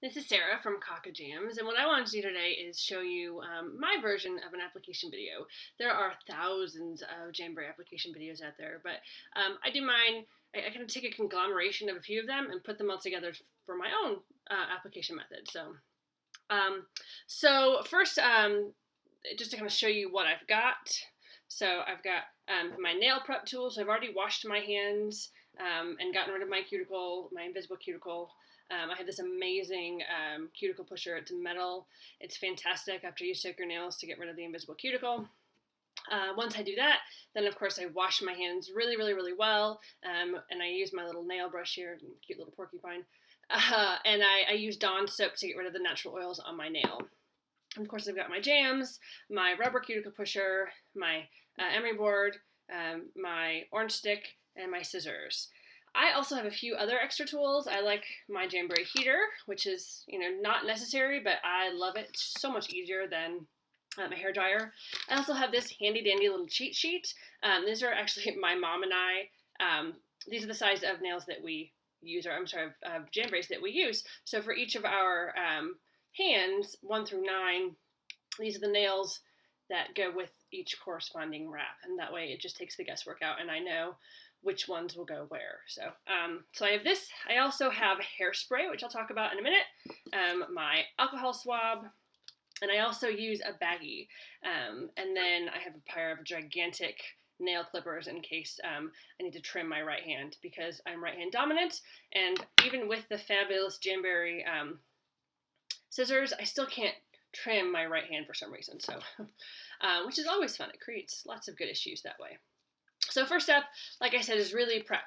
This is Sarah from KakaJams, and what I wanted to do today is show you my version of an application video. There are thousands of Jamberry application videos out there, but I do mine. I kind of take a conglomeration of a few of them and put them all together for my own application method. Um, so first, just to kind of show you what I've got. So I've got my nail prep tool. So I've already washed my hands and gotten rid of my cuticle, my invisible cuticle. I have this amazing cuticle pusher. It's metal. It's fantastic after you soak your nails to get rid of the invisible cuticle. Once I do that, then of course I wash my hands really, really, really well, and I use my little nail brush here, cute little porcupine, and I use Dawn soap to get rid of the natural oils on my nail. And of course, I've got my jams, my rubber cuticle pusher, my emery board, my orange stick, and my scissors. I also have a few other extra tools. I like my Jamberry heater, which is not necessary, but I love it. It's so much easier than a hair dryer. I also have this handy dandy little cheat sheet. These are actually my mom and I. These are the size of nails that we use, or I'm sorry, of Jamberries that we use. So for each of our hands, 1 through 9, these are the nails that go with each corresponding wrap, and that way it just takes the guesswork out, and I know which ones will go where. So I have this. I also have hairspray, which I'll talk about in a minute. My alcohol swab, and I also use a baggie. And then I have a pair of gigantic nail clippers in case I need to trim my right hand because I'm right hand dominant. And even with the fabulous Jamberry scissors, I still can't trim my right hand for some reason. So, which is always fun. It creates lots of good issues that way. So first step, like I said, is really prep.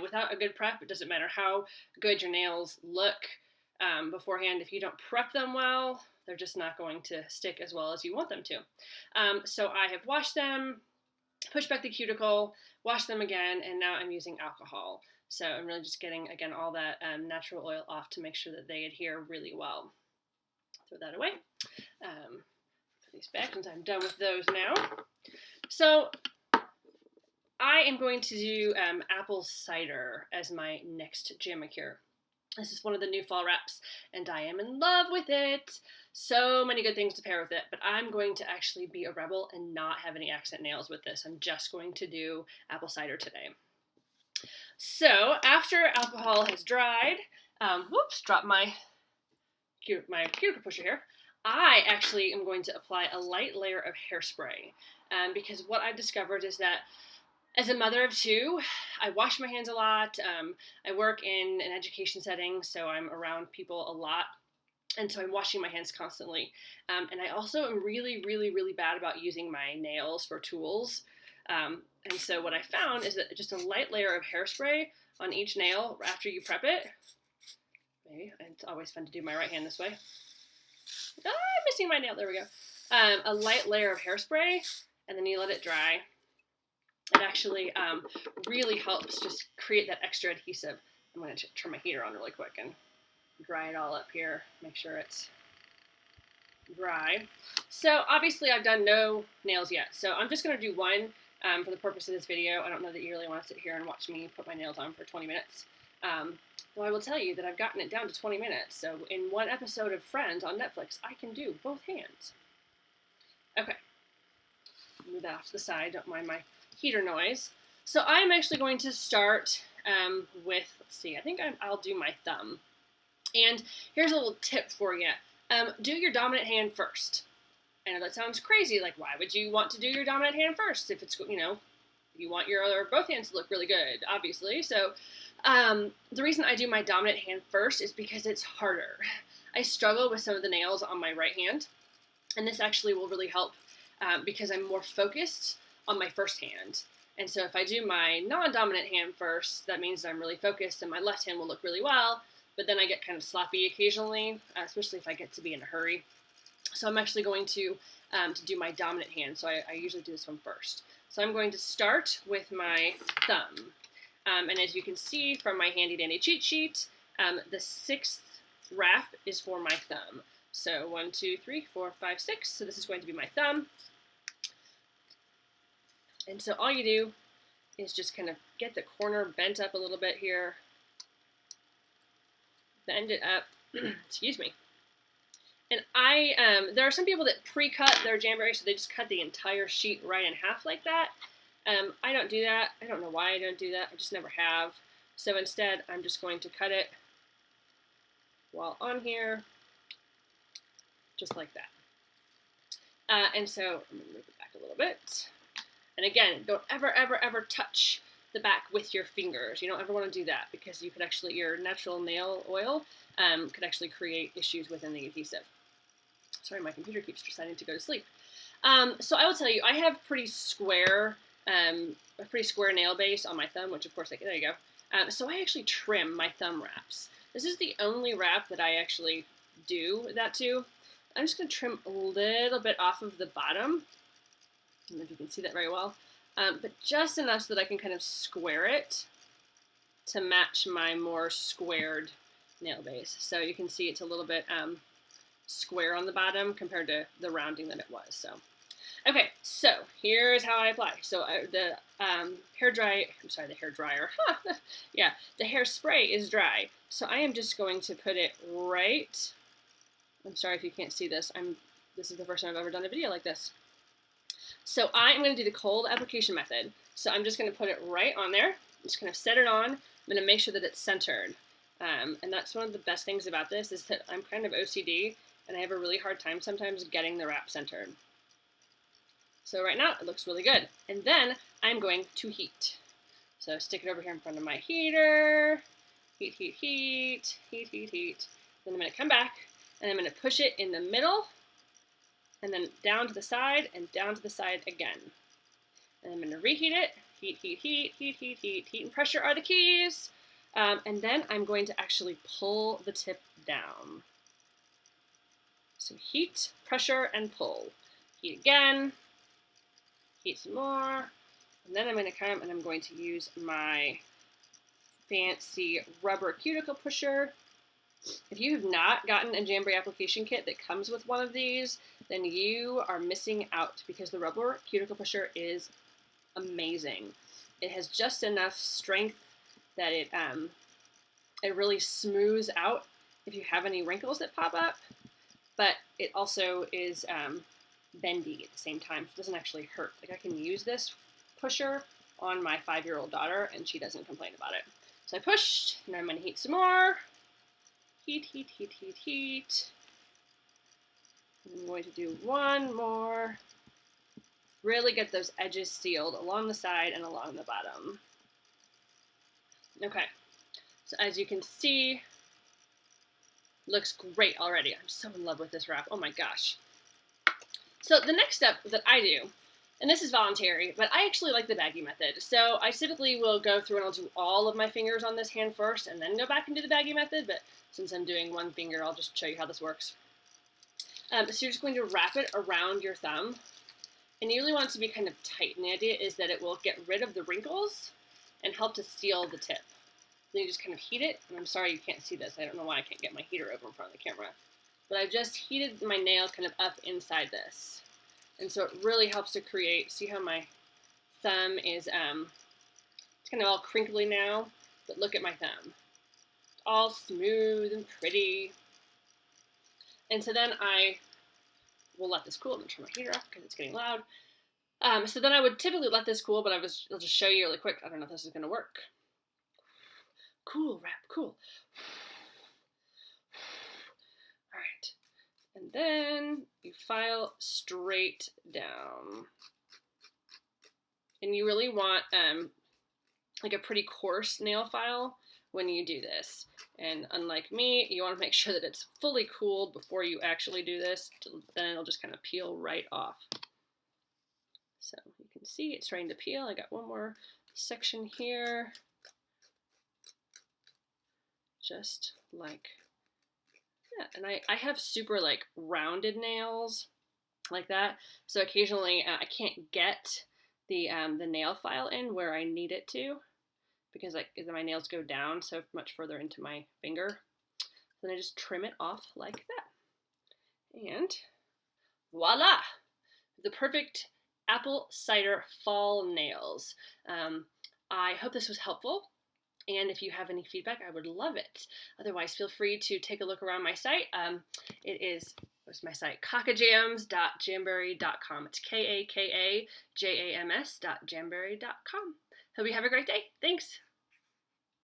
Without a good prep, it doesn't matter how good your nails look beforehand. If you don't prep them well, they're just not going to stick as well as you want them to. So I have washed them, pushed back the cuticle, washed them again, and now I'm using alcohol. So I'm really just getting, again, all that natural oil off to make sure that they adhere really well. Throw that away. Put these back since I'm done with those now. So I am going to do apple cider as my next Jamacure. This is one of the new fall wraps, and I am in love with it. So many good things to pair with it, but I'm going to actually be a rebel and not have any accent nails with this. I'm just going to do apple cider today. So after alcohol has dried, dropped my cuticle pusher here. I actually am going to apply a light layer of hairspray because what I've discovered is that as a mother of 2, I wash my hands a lot. I work in an education setting, so I'm around people a lot. And so I'm washing my hands constantly. And I also am really, really, really bad about using my nails for tools. And so what I found is that just a light layer of hairspray on each nail after you prep it. Maybe. It's always fun to do my right hand this way. I'm missing my nail. There we go. A light layer of hairspray, and then you let it dry. It actually really helps just create that extra adhesive. I'm going to turn my heater on really quick and dry it all up here. Make sure it's dry. So obviously I've done no nails yet. So I'm just going to do one for the purpose of this video. I don't know that you really want to sit here and watch me put my nails on for 20 minutes. Though I will tell you that I've gotten it down to 20 minutes. So in one episode of Friends on Netflix, I can do both hands. Okay. Move that off to the side. Don't mind my heater noise. So I'm actually going to start with, let's see, I think I'll do my thumb. And here's a little tip for you. Do your dominant hand first. I know that sounds crazy. Like, why would you want to do your dominant hand first if it's, you want your both hands to look really good, obviously. So the reason I do my dominant hand first is because it's harder. I struggle with some of the nails on my right hand, and this actually will really help because I'm more focused on my first hand. And so if I do my non-dominant hand first, that means that I'm really focused and my left hand will look really well, but then I get kind of sloppy occasionally, especially if I get to be in a hurry. So I'm actually going to do my dominant hand, so I usually do this one first. So I'm going to start with my thumb. And as you can see from my handy dandy cheat sheet, the 6th wrap is for my thumb. So 1, 2, 3, 4, 5, 6. So this is going to be my thumb. And so all you do is just kind of get the corner bent up a little bit here. bend it up. Excuse me. And there are some people that pre-cut their Jamberry, so they just cut the entire sheet right in half like that. I don't do that. I don't know why I don't do that. I just never have. So instead, I'm just going to cut it while on here, just like that. And so I'm going to move it back a little bit. And again, don't ever, ever, ever touch the back with your fingers. You don't ever want to do that because you could actually, your natural nail oil could actually create issues within the adhesive. Sorry, my computer keeps deciding to go to sleep. So I will tell you, I have a pretty square nail base on my thumb, which of course, there you go. So I actually trim my thumb wraps. This is the only wrap that I actually do that to. I'm just going to trim a little bit off of the bottom. I don't know if you can see that very well, but just enough so that I can kind of square it to match my more squared nail base. So you can see it's a little bit square on the bottom compared to the rounding that it was. So, okay, so here's how I apply. So the hairdryer, yeah, the hairspray is dry. So I am just going to put it right, I'm sorry if you can't see this, this is the first time I've ever done a video like this. So I'm going to do the cold application method. So I'm just going to put it right on there. I'm just going to set it on. I'm going to make sure that it's centered. And that's one of the best things about this is that I'm kind of OCD and I have a really hard time sometimes getting the wrap centered. So right now it looks really good. And then I'm going to heat. So stick it over here in front of my heater. Heat, heat, heat, heat, heat, heat. Then I'm going to come back and I'm going to push it in the middle and then down to the side and down to the side again. And I'm going to reheat it. Heat, heat, heat, heat, heat, heat. Heat and pressure are the keys. And then I'm going to actually pull the tip down. So heat, pressure, and pull. Heat again. Heat some more. And then I'm going to come and I'm going to use my fancy rubber cuticle pusher. If you have not gotten a Jamberry application kit that comes with one of these, then you are missing out because the rubber cuticle pusher is amazing. It has just enough strength that it really smooths out if you have any wrinkles that pop up, but it also is bendy at the same time, so it doesn't actually hurt. Like I can use this pusher on my 5-year-old daughter and she doesn't complain about it. So I pushed, and I'm going to heat some more. Heat, heat, heat, heat, heat. I'm going to do one more. Really get those edges sealed along the side and along the bottom. Okay, so as you can see, looks great already. I'm so in love with this wrap. Oh my gosh. So the next step that I do, and this is voluntary, but I actually like the baggie method. So I typically will go through and I'll do all of my fingers on this hand first and then go back and do the baggie method, but since I'm doing one finger, I'll just show you how this works. So you're just going to wrap it around your thumb, and you really want it to be kind of tight, and the idea is that it will get rid of the wrinkles and help to seal the tip. Then you just kind of heat it, and I'm sorry you can't see this. I don't know why I can't get my heater over in front of the camera. But I've just heated my nail kind of up inside this. And so it really helps to create, see how my thumb is, it's kind of all crinkly now, but look at my thumb. It's all smooth and pretty. And so then I will let this cool. I'm going to turn my heater off because it's getting loud. So then I would typically let this cool, but I'll just show you really quick. I don't know if this is going to work. Cool, wrap, cool. All right. And then you file straight down. And you really want like a pretty coarse nail file when you do this. And unlike me, you want to make sure that it's fully cooled before you actually do this. Then it'll just kind of peel right off. So you can see it's starting to peel. I got one more section here. Just like that. And I have super like rounded nails like that. So occasionally I can't get the nail file in where I need it to, because my nails go down so much further into my finger. Then I just trim it off like that. And voila! The perfect apple cider fall nails. I hope this was helpful. And if you have any feedback, I would love it. Otherwise, feel free to take a look around my site. It is, what's my site? KakaJams.jamberry.com. It's KakaJams.jamberry.com. Hope you have a great day. Thanks.